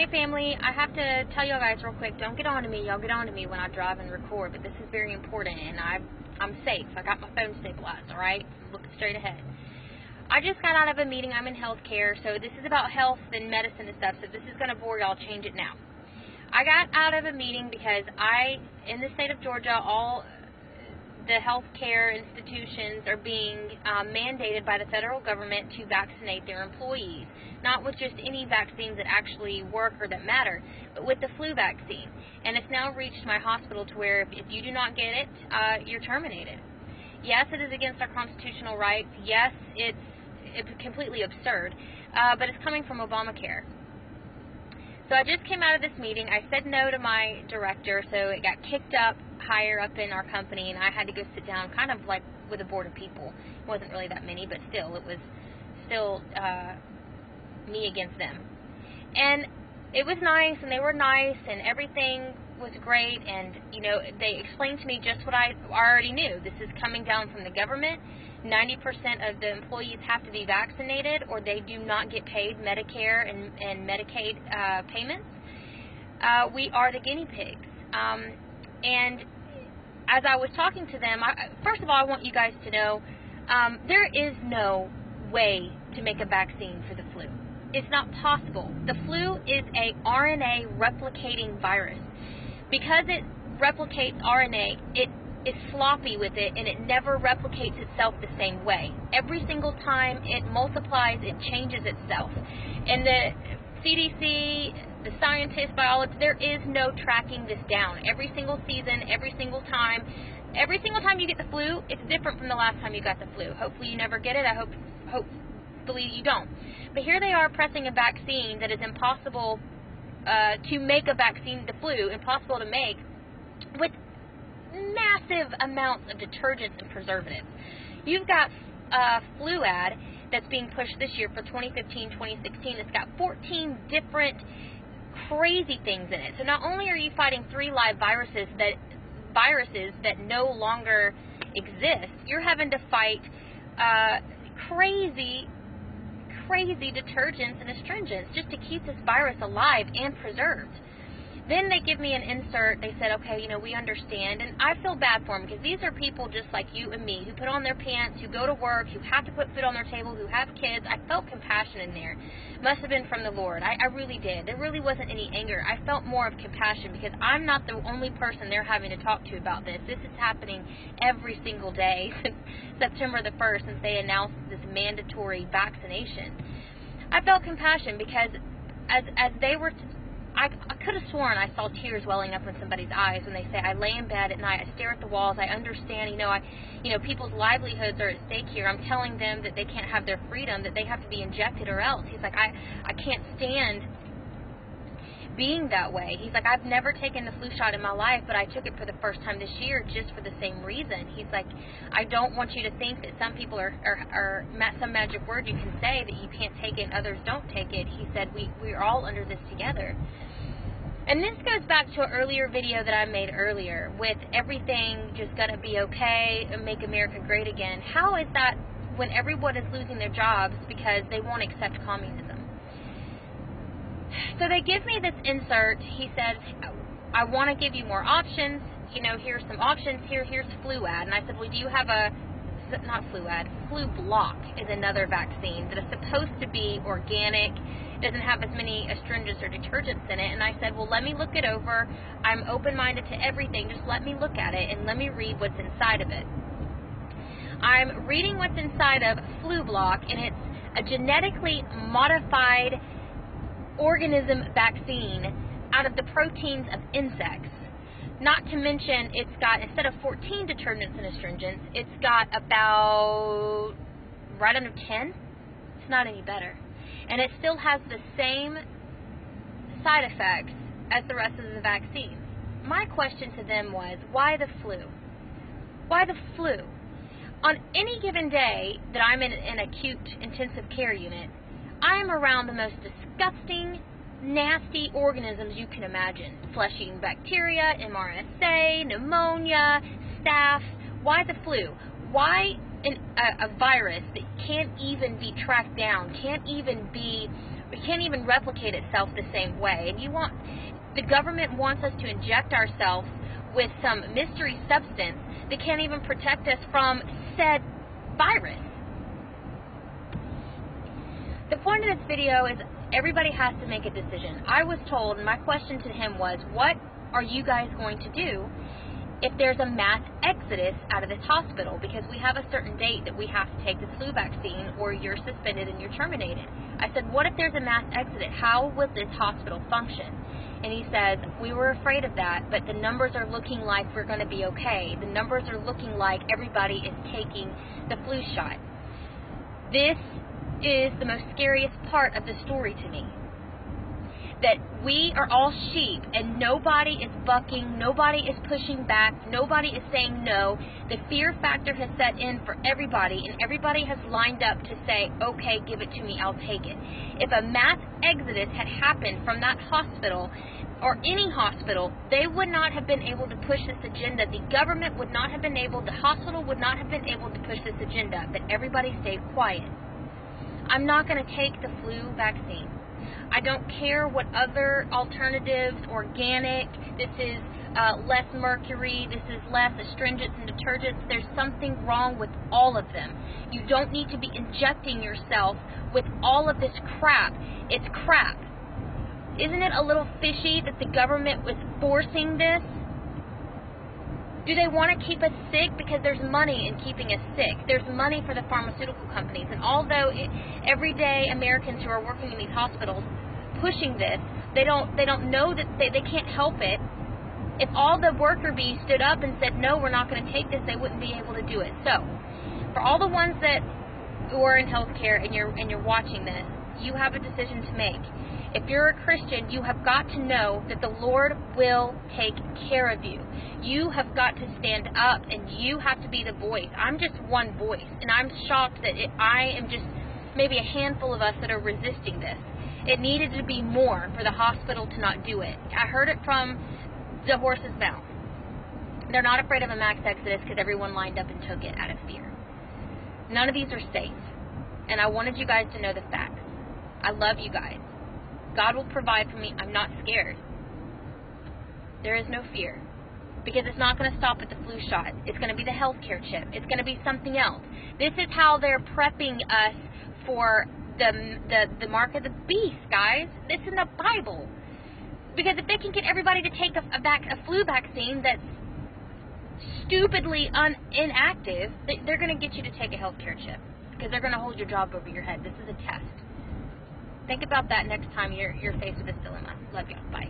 Hey family, I have to tell you guys real quick, don't get on to me, y'all get on to me when I drive and record, but this is very important, and I'm safe. I got my phone stabilized, alright? Looking straight ahead. I just got out of a meeting. I'm in healthcare, so this is about health and medicine and stuff, so if this is going to bore y'all, change it now. I got out of a meeting because in the state of Georgia, all the healthcare institutions are being mandated by the federal government to vaccinate their employees. Not with just any vaccines that actually work or that matter, but with the flu vaccine. And it's now reached my hospital to where if you do not get it, you're terminated. Yes, it is against our constitutional rights. Yes, it's completely absurd, but it's coming from Obamacare. So I just came out of this meeting. I said no to my director, so it got kicked up higher up in our company, and I had to go sit down kind of like with a board of people. It wasn't really that many, but still, it was still me against them. And it was nice, and they were nice, and everything was great, and, you know, they explained to me just what I already knew. This is coming down from the government. 90% of the employees have to be vaccinated, or they do not get paid Medicare and Medicaid payments. We are the guinea pigs. And as I was talking to them, first of all, I want you guys to know there is no way to make a vaccine for the flu. It's not possible. The flu is a RNA replicating virus. Because it replicates RNA, it is sloppy with it, and it never replicates itself the same way. Every single time it multiplies, it changes itself. And the CDC, the scientists, biologists, there is no tracking this down. Every single season, every single time you get the flu, it's different from the last time you got the flu. Hopefully you never get it. I hopefully you don't. But here they are pressing a vaccine that is impossible to make a vaccine, the flu, impossible to make, with massive amounts of detergents and preservatives. You've got Fluad that's being pushed this year for 2015, 2016. It's got 14 different crazy things in it. So not only are you fighting 3 live viruses that no longer exist, you're having to fight crazy detergents and astringents just to keep this virus alive and preserved. Then they give me an insert. They said, okay, you know, we understand. And I feel bad for them because these are people just like you and me who put on their pants, who go to work, who have to put food on their table, who have kids. I felt compassion in there. Must have been from the Lord. I really did. There really wasn't any anger. I felt more of compassion because I'm not the only person they're having to talk to about this. This is happening every single day since September the 1st, since they announced this mandatory vaccination. I felt compassion because as they were... I could have sworn I saw tears welling up in somebody's eyes when they say, I lay in bed at night, I stare at the walls, I understand, people's livelihoods are at stake here. I'm telling them that they can't have their freedom, that they have to be injected or else. He's like, I can't stand being that way. He's like, I've never taken the flu shot in my life, but I took it for the first time this year just for the same reason. He's like, I don't want you to think that some people are some magic word you can say that you can't take it and others don't take it. He said, we're all under this together. And this goes back to an earlier video that I made earlier with everything just going to be okay and make America great again. How is that when everyone is losing their jobs because they won't accept communism? So they give me this insert. He says, I want to give you more options. You know, here's some options. Here's Fluad. And I said, well, do you have not Fluad, Flublok is another vaccine that is supposed to be organic, doesn't have as many astringents or detergents in it. And I said, well, let me look it over. I'm open-minded to everything. Just let me look at it and let me read what's inside of it. I'm reading what's inside of Flublok, and it's a genetically modified organism vaccine out of the proteins of insects. Not to mention, it's got, instead of 14 detergents and astringents, it's got about right under 10. It's not any better. And it still has the same side effects as the rest of the vaccines. My question to them was, why the flu? Why the flu? On any given day that I'm in an acute intensive care unit, I am around the most disgusting, nasty organisms you can imagine. Flesh-eating bacteria, MRSA, pneumonia, staph. Why the flu? Why a virus that can't even be tracked down, can't even be It can't even replicate itself the same way. And the government wants us to inject ourselves with some mystery substance that can't even protect us from said virus. The point of this video is everybody has to make a decision. I was told, and my question to him was, what are you guys going to do if there's a mass exodus out of this hospital? Because we have a certain date that we have to take the flu vaccine or you're suspended and you're terminated. I said, what if there's a mass exodus? How will this hospital function? And he says, we were afraid of that, but the numbers are looking like we're going to be okay. The numbers are looking like everybody is taking the flu shot. This is the most scariest part of the story to me. That we are all sheep and nobody is bucking, nobody is pushing back, nobody is saying no. The fear factor has set in for everybody and everybody has lined up to say, okay, give it to me, I'll take it. If a mass exodus had happened from that hospital or any hospital, they would not have been able to push this agenda. The government would not have been able, the hospital would not have been able to push this agenda, but everybody stayed quiet. I'm not going to take the flu vaccine. I don't care what other alternatives, organic, this is less mercury, this is less astringents and detergents. There's something wrong with all of them. You don't need to be injecting yourself with all of this crap. It's crap. Isn't it a little fishy that the government was forcing this? Do they want to keep us sick? Because there's money in keeping us sick. There's money for the pharmaceutical companies. And although everyday Americans who are working in these hospitals pushing this, they don't know that they can't help it. If all the worker bees stood up and said, no, we're not going to take this, they wouldn't be able to do it. So, for all the ones who are in healthcare and you're watching this, you have a decision to make. If you're a Christian, you have got to know that the Lord will take care of you. You have got to stand up and you have to be the voice. I'm just one voice, and I'm shocked that I am just maybe a handful of us that are resisting this. It needed to be more for the hospital to not do it. I heard it from the horse's mouth. They're not afraid of a mass exodus because everyone lined up and took it out of fear. None of these are safe, and I wanted you guys to know the facts. I love you guys. God will provide for me. I'm not scared. There is no fear. Because it's not going to stop at the flu shot. It's going to be the healthcare chip. It's going to be something else. This is how they're prepping us for the mark of the beast, guys. It's in the Bible. Because if they can get everybody to take a flu vaccine that's stupidly inactive, they're going to get you to take a healthcare chip. Because they're going to hold your job over your head. This is a test. Think about that next time you're faced with this dilemma. Love you. Bye.